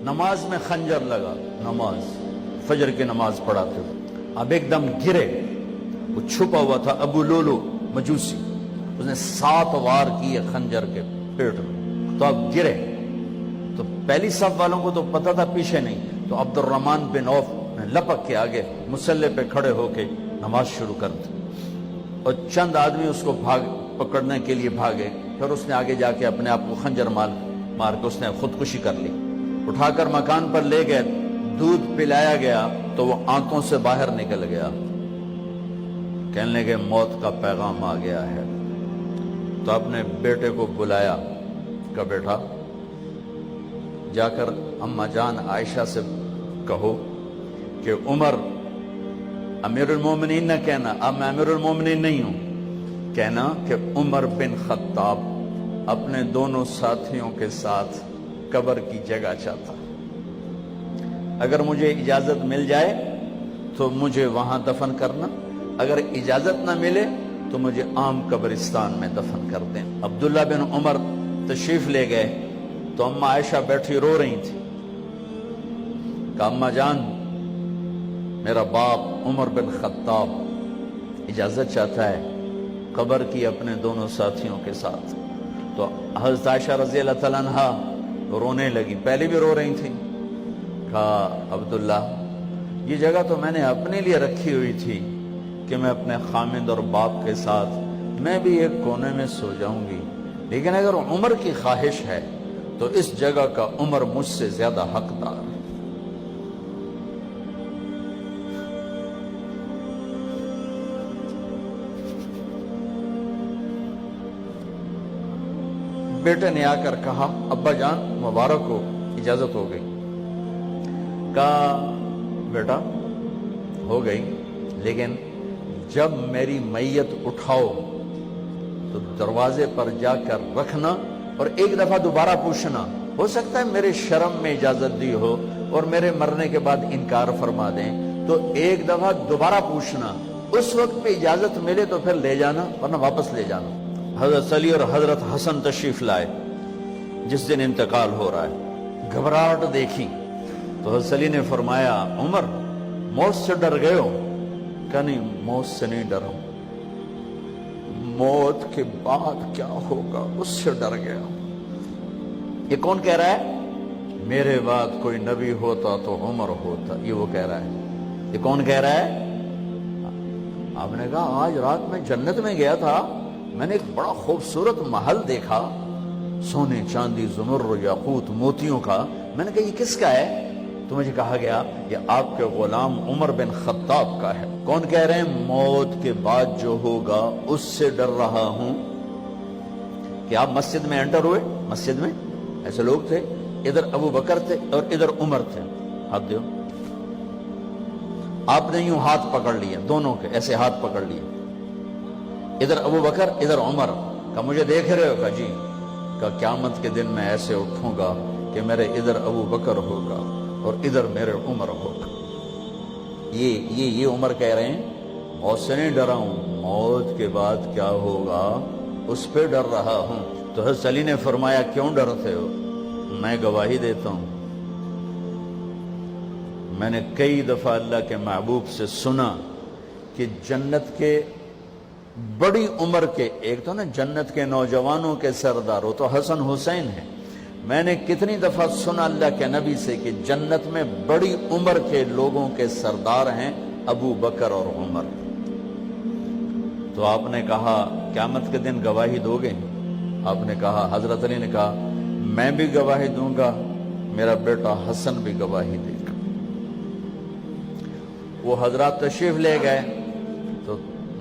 نماز میں خنجر لگا، نماز فجر کی نماز پڑھاتے ہوئے اب ایک دم گرے. وہ چھپا ہوا تھا ابو لولو مجوسی، اس نے 7 وار کیے خنجر کے پیٹ میں، تو اب گرے. تو پہلی صف والوں کو تو پتہ تھا، پیچھے نہیں. تو عبد الرحمن بن عوف نے لپک کے آگے مصلی پہ کھڑے ہو کے نماز شروع کر دی، اور چند آدمی اس کو پکڑنے کے لیے بھاگے. پھر اس نے آگے جا کے اپنے آپ کو خنجر مار کے اس نے خودکشی کر لی. اٹھا کر مکان پر لے گئے، دودھ پلایا گیا تو وہ آنتوں سے باہر نکل گیا. کہنے لگے موت کا پیغام آ گیا ہے. تو اپنے بیٹے کو بلایا، کہا بیٹا جا کر اماں جان عائشہ سے کہو کہ عمر امیر المومنین نہ کہنا، اب میں امیر المومنین نہیں ہوں، کہنا کہ عمر بن خطاب اپنے دونوں ساتھیوں کے ساتھ قبر کی جگہ چاہتا. اگر مجھے اجازت مل جائے تو مجھے وہاں دفن کرنا، اگر اجازت نہ ملے تو مجھے عام قبرستان میں دفن کر دیں. عبداللہ بن عمر تشریف لے گئے تو اماں عائشہ بیٹھی رو رہی تھی. کہا اماں جان میرا باپ عمر بن خطاب اجازت چاہتا ہے قبر کی اپنے دونوں ساتھیوں کے ساتھ. تو حضرت عائشہ رضی اللہ تعالیٰ عنہ رونے لگی، پہلے بھی رو رہی تھی. کہا عبداللہ یہ جگہ تو میں نے اپنے لیے رکھی ہوئی تھی کہ میں اپنے خامد اور باپ کے ساتھ میں بھی ایک کونے میں سو جاؤں گی، لیکن اگر عمر کی خواہش ہے تو اس جگہ کا عمر مجھ سے زیادہ حقدار ہے. بیٹے نے آ کر کہا ابا جان مبارک ہو، اجازت ہو گئی. کہا بیٹا ہو گئی، لیکن جب میری میت اٹھاؤ تو دروازے پر جا کر رکھنا اور ایک دفعہ دوبارہ پوچھنا. ہو سکتا ہے میرے شرم میں اجازت دی ہو اور میرے مرنے کے بعد انکار فرما دیں، تو ایک دفعہ دوبارہ پوچھنا، اس وقت پہ اجازت ملے تو پھر لے جانا ورنہ واپس لے جانا. حضرت علی اور حضرت حسن تشریف لائے جس دن انتقال ہو رہا ہے. گھبراہٹ دیکھی تو حضرت علی نے فرمایا عمر موت سے ڈر گئے ہو؟ کہ نہیں موت سے نہیں ڈرا ہوں، موت کے بعد کیا ہوگا اس سے ڈر گیا. یہ کون کہہ رہا ہے؟ میرے بعد کوئی نبی ہوتا تو عمر ہوتا، یہ وہ کہہ رہا ہے. یہ کون کہہ رہا ہے؟ آپ نے کہا آج رات میں جنت میں گیا تھا، میں نے ایک بڑا خوبصورت محل دیکھا، سونے چاندی زمرد یاقوت موتیوں کا. میں نے کہا یہ کس کا ہے؟ تو مجھے کہا گیا یہ آپ کے غلام عمر بن خطاب کا ہے. کون کہہ رہے ہیں؟ موت کے بعد جو ہوگا اس سے ڈر رہا ہوں. کہ آپ مسجد میں انٹر ہوئے، مسجد میں ایسے لوگ تھے، ادھر ابو بکر تھے اور ادھر عمر تھے. ہاتھ دیو. آپ نے یوں ہاتھ پکڑ لیا، دونوں کے ایسے ہاتھ پکڑ لیے، ادھر ابو بکر ادھر عمر. کہا مجھے دیکھ رہے ہو؟ کہا جی. کہا قیامت کے دن میں ایسے اٹھوں گا کہ میرے ادھر ابو بکر ہوگا اور ادھر میرے عمر ہوگا. یہ عمر کہہ رہے ہیں موت سے نہیں ڈرا ہوں، موت کے بعد کیا ہوگا اس پہ ڈر رہا ہوں. تو حضرت علی نے فرمایا کیوں ڈرتے ہو؟ میں گواہی دیتا ہوں، میں نے کئی دفعہ اللہ کے محبوب سے سنا کہ جنت کے بڑی عمر کے، ایک تو نا جنت کے نوجوانوں کے سردار وہ تو حسن حسین ہیں، میں نے کتنی دفعہ سنا اللہ کے نبی سے کہ جنت میں بڑی عمر کے لوگوں کے سردار ہیں ابو بکر اور عمر. تو آپ نے کہا قیامت کے دن گواہی دو گے؟ آپ نے کہا، حضرت علی نے کہا میں بھی گواہی دوں گا، میرا بیٹا حسن بھی گواہی دے گا. وہ حضرات تشریف لے گئے تو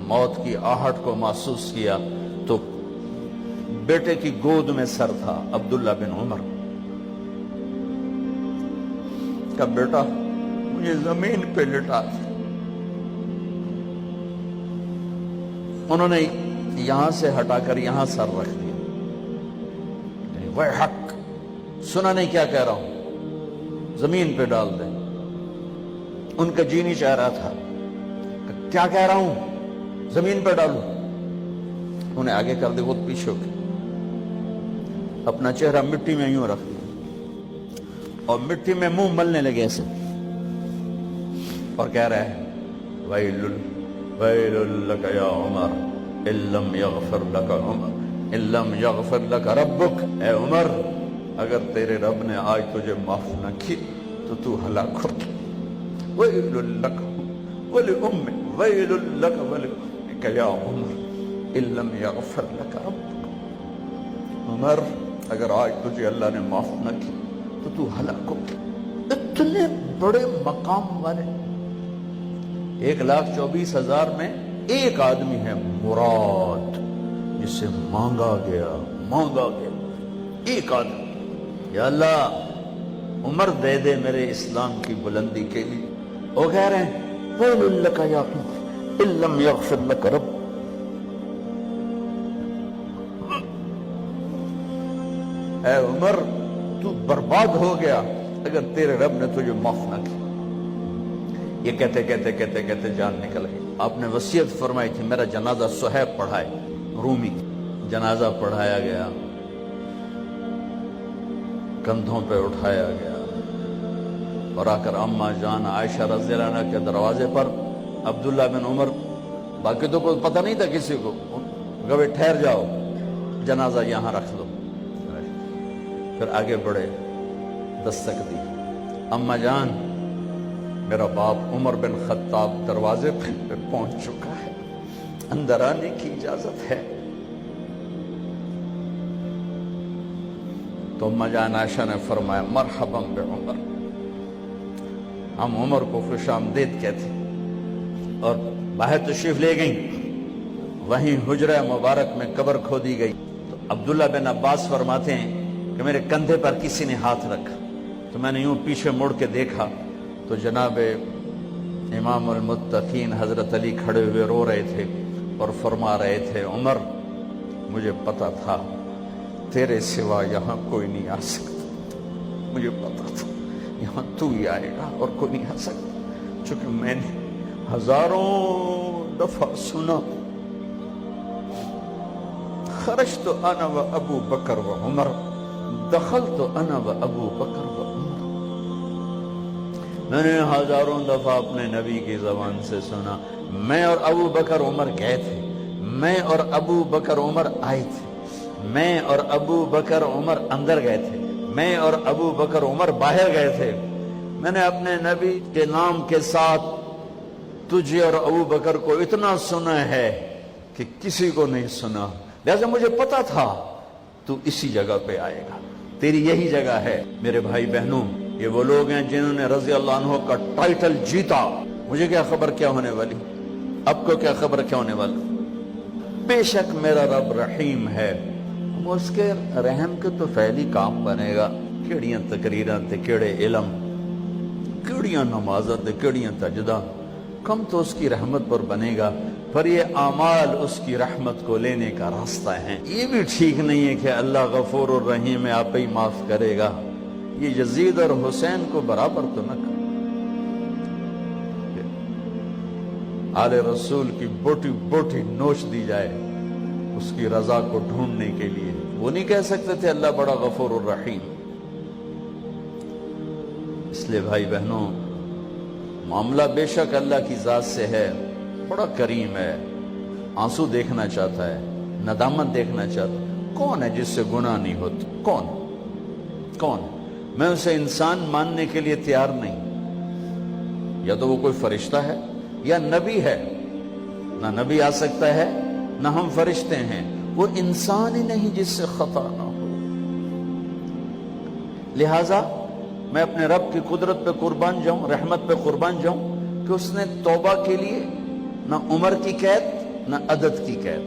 موت کی آہٹ کو محسوس کیا تو بیٹے کی گود میں سر تھا عبداللہ بن عمر. کہا بیٹا مجھے زمین پہ لٹا دے. انہوں نے یہاں سے ہٹا کر یہاں سر رکھ دیا. وہ حق سنا نہیں کیا کہہ رہا ہوں، زمین پہ ڈال دیں. ان کا جی نہیں چاہ رہا تھا، کیا کہہ رہا ہوں، زمین پہ ڈالو. انہیں آگے کر دے، خود پیچھے ہو کے اپنا چہرہ مٹی میں یوں رکھ دیا. اور مٹی میں منہ ملنے لگے ایسے، اور کہہ رہا ہے ویل لک یا عمر ان لم یغفر لک عمر ان لم یغفر لک ربک، اے عمر اگر تیرے رب نے آج تجھے معاف نہ کی تو ہلاک ہو گیا۔ ویل لک ولأمک ویل لک ولأمک یا عمر ان لم یغفر لک ربک، عمر اگر آج تجھے اللہ نے معاف نہ کی تو ہلاک ہو گیا۔ اتنے بڑے مقام والے 1,24,000 میں ایک آدمی ہے مراد، جسے مانگا گیا ایک آدمی، یا اللہ عمر دے دے میرے اسلام کی بلندی کے لیے۔ وہ کہہ رہے ہیں ویل لک یا عمر ان لم یغفر لک رب، اے عمر تو برباد ہو گیا اگر تیرے رب نے تجھے معاف نہ کیا۔ یہ کہتے جان نکل گئی۔ آپ نے وصیت فرمائی تھی میرا جنازہ صہیب پڑھائے، رومی جنازہ پڑھایا گیا، کندھوں پہ اٹھایا گیا، اور آ کر اماں جان عائشہ رضی اللہ عنہ کے دروازے پر عبداللہ بن عمر، باقی تو کوئی پتہ نہیں تھا کسی کو، گوے ٹھہر جاؤ جنازہ یہاں رکھ دو۔ پھر آگے بڑھے، دستک دی، اماں جان میرا باپ عمر بن خطاب دروازے پہ پہنچ چکا ہے، اندر آنے کی اجازت ہے۔ تو اماں جان عائشہ نے فرمایا مرحبا بعمر، ہم عمر کو خوش آمدید کہتے، اور باہر تشریف لے گئیں۔ وہیں حجرہ مبارک میں قبر کھودی گئی۔ تو عبداللہ بن عباس فرماتے ہیں کہ میرے کندھے پر کسی نے ہاتھ رکھا، تو میں نے یوں پیچھے مڑ کے دیکھا تو جناب امام المتقین حضرت علی کھڑے ہوئے رو رہے تھے اور فرما رہے تھے عمر مجھے پتا تھا تیرے سوا یہاں کوئی نہیں آ سکتا، مجھے پتا تھا یہاں تو ہی آئے گا اور کوئی نہیں آ سکتا، چونکہ میں نے ہزاروں دفعہ سنا خرجت انا و ابو بکر و عمر دخلت انا و ابو بکر و عمر، میں نے ہزاروں دفعہ اپنے نبی کی زبان سے سنا میں اور ابو بکر عمر گئے تھے، میں اور ابو بکر عمر آئے تھے، میں اور ابو بکر عمر اندر گئے تھے، میں اور ابو بکر عمر باہر گئے تھے، میں نے اپنے نبی کے نام کے ساتھ تجھے اور ابو بکر کو اتنا سنا ہے کہ کسی کو نہیں سنا، لہذا مجھے پتا تھا تو اسی جگہ پہ آئے گا، تیری یہی جگہ ہے۔ میرے بھائی بہنوں، یہ وہ لوگ ہیں جنہوں نے رضی اللہ عنہ کا ٹائٹل جیتا۔ مجھے کیا خبر کیا ہونے والی، اب کو کیا خبر کیا ہونے والا، بے شک میرا رب رحیم ہے، اس کے رحم کے تو فعلی کام بنے گا، کیڑیاں تقریراں تے کیڑے علم، کیڑیاں نمازاں تے کیڑیاں سجدہ، کم تو اس کی رحمت پر بنے گا، پر یہ اعمال اس کی رحمت کو لینے کا راستہ ہے۔ یہ بھی ٹھیک نہیں ہے کہ اللہ غفور الرحیم ہے آپ ہی معاف کرے گا، یہ یزید اور حسین کو برابر تو نہ کر، آل رسول کی بوٹی بوٹی نوچ دی جائے اس کی رضا کو ڈھونڈنے کے لیے، وہ نہیں کہہ سکتے تھے اللہ بڑا غفور الرحیم۔ اس لیے بھائی بہنوں، معاملہ بے شک اللہ کی ذات سے ہے، بڑا کریم ہے، آنسو دیکھنا چاہتا ہے، ندامت دیکھنا چاہتا ہے۔ کون ہے جس سے گناہ نہیں ہوتا؟ کون؟ میں اسے انسان ماننے کے لیے تیار نہیں، یا تو وہ کوئی فرشتہ ہے یا نبی ہے، نہ نبی آ سکتا ہے نہ ہم فرشتے ہیں، وہ انسان ہی نہیں جس سے خطا نہ ہو۔ لہٰذا میں اپنے رب کی قدرت پہ قربان جاؤں، رحمت پہ قربان جاؤں کہ اس نے توبہ کے لیے نہ عمر کی قید نہ عدد کی قید۔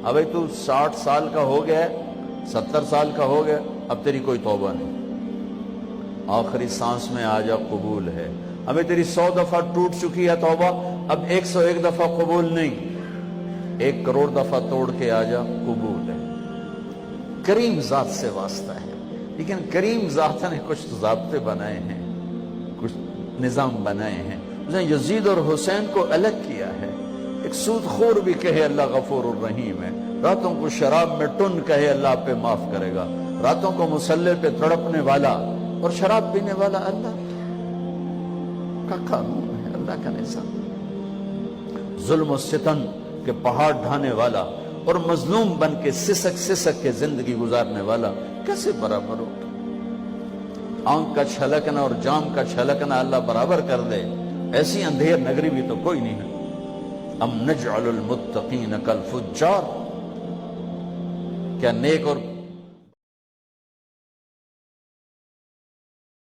ابھی تو 60 سال کا ہو گیا ہے، 70 سال کا ہو گیا، اب تیری کوئی توبہ نہیں، آخری سانس میں آ جا قبول ہے۔ ابھی تیری 100 دفعہ ٹوٹ چکی ہے توبہ، اب 101 دفعہ قبول نہیں، 1 کروڑ دفعہ توڑ کے آ جا قبول ہے۔ کریم ذات سے واسطہ ہے، لیکن کریم ذات نے کچھ ضابطے بنائے ہیں، کچھ نظام بنائے ہیں۔ اس نے یزید اور حسین کو الگ کیا ہے۔ ایک سود خور بھی کہے اللہ غفور الرحیم ہے، راتوں کو شراب میں ٹن کہے اللہ پہ معاف کرے گا، راتوں کو مسلح پہ تڑپنے والا اور شراب پینے والا اللہ کا قانون ہے، اللہ کا نظام۔ ظلم و ستم کے پہاڑ ڈھانے والا اور مظلوم بن کے سسک سسک کے زندگی گزارنے والا کیسے برابر ہو؟ آنکھ کا چھلکنا اور جام کا چھلکنا اللہ برابر کر دے، ایسی اندھیر نگری بھی تو کوئی نہیں ہے۔ ام نجعل المتقین کالفجار، کیا نیک اور